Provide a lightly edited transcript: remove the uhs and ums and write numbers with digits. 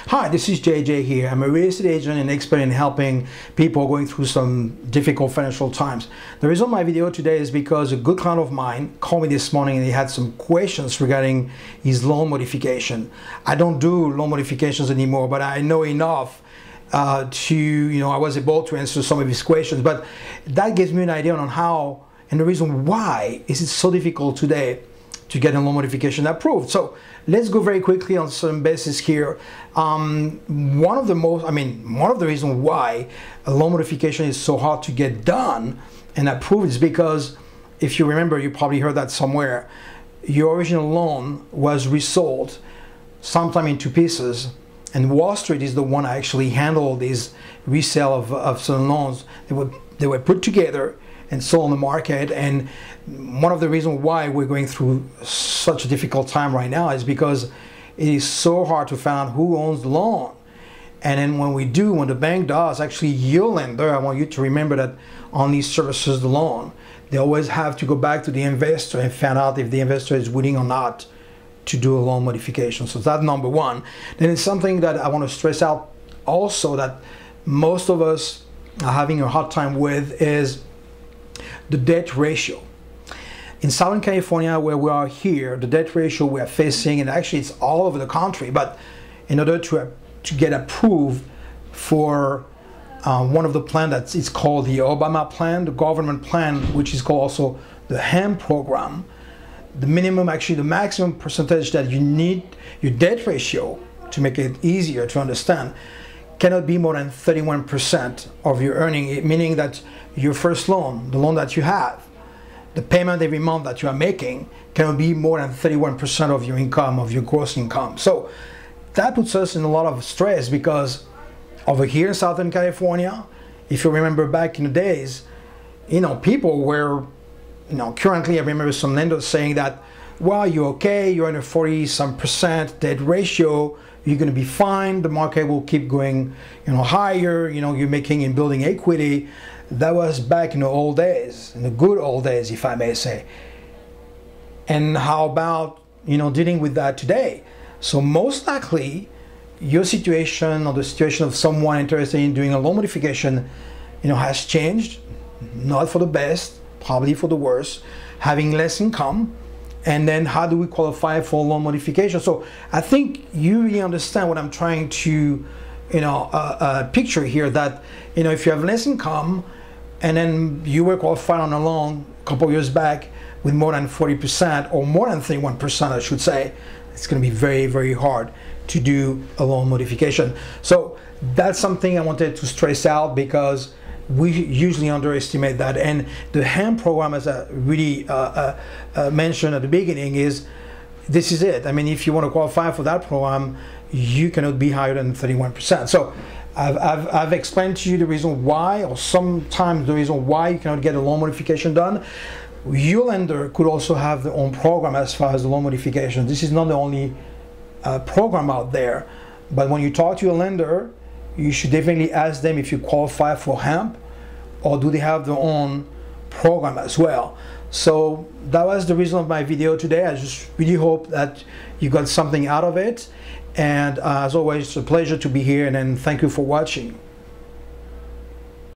Hi, this is JJ here. I'm a real estate agent and expert in helping people going through some difficult financial times. The reason my video today is because a good client of mine called me this morning and he had some questions regarding his loan modification. I don't do loan modifications anymore, but I know enough I was able to answer some of his questions. But that gives me an idea on how and the reason why is it so difficult today to get a loan modification approved. So let's go very quickly on some basis here. One of the reasons why a loan modification is so hard to get done and approved is because, if you remember, you probably heard that somewhere, your original loan was resold sometime in two pieces, and Wall Street is the one that actually handled this resale of certain loans. They were put together and sold on the market. And one of the reasons why we're going through such a difficult time right now is because it is so hard to find out who owns the loan. And then when the bank does, actually your lender, I want you to remember that only services the loan. They always have to go back to the investor and find out if the investor is willing or not to do a loan modification. So that's number one. Then it's something that I want to stress out also that most of us are having a hard time with is the debt ratio. In Southern California, where we are here, the debt ratio we are facing, and actually it's all over the country, but in order to get approved for one of the plans that is called the Obama plan, the government plan, which is called also the HEM program, the maximum percentage that you need, your debt ratio, to make it easier to understand, cannot be more than 31% of your earning, meaning that your first loan, the loan that you have, the payment every month that you are making cannot be more than 31% of your income, of your gross income. So that puts us in a lot of stress because over here in Southern California, if you remember back in the days, people were, currently I remember some lenders saying that, well, you're okay, you're in a 40-some% debt ratio, you're going to be fine, the market will keep going higher, you're making and building equity. That was back in the old days, in the good old days, if I may say. And how about dealing with that today? So most likely your situation or the situation of someone interested in doing a loan modification has changed, not for the best, probably for the worse, having less income. And then how do we qualify for loan modification? So I think you really understand what I'm trying to picture here, that if you have less income and then you were qualified on a loan a couple of years back with more than 40% or more than 31%, I should say, it's going to be very, very hard to do a loan modification. So that's something I wanted to stress out because we usually underestimate that. And the HEM program, as I really mentioned at the beginning, this is it. I mean, if you want to qualify for that program, you cannot be higher than 31%. So I've explained to you the reason why, or sometimes the reason why you cannot get a loan modification done. Your lender could also have their own program as far as the loan modification. This is not the only program out there, but when you talk to your lender, you should definitely ask them if you qualify for HEMP, or do they have their own program as well. So that was the reason of my video today. I just really hope that you got something out of it. And as always, it's a pleasure to be here, and then thank you for watching.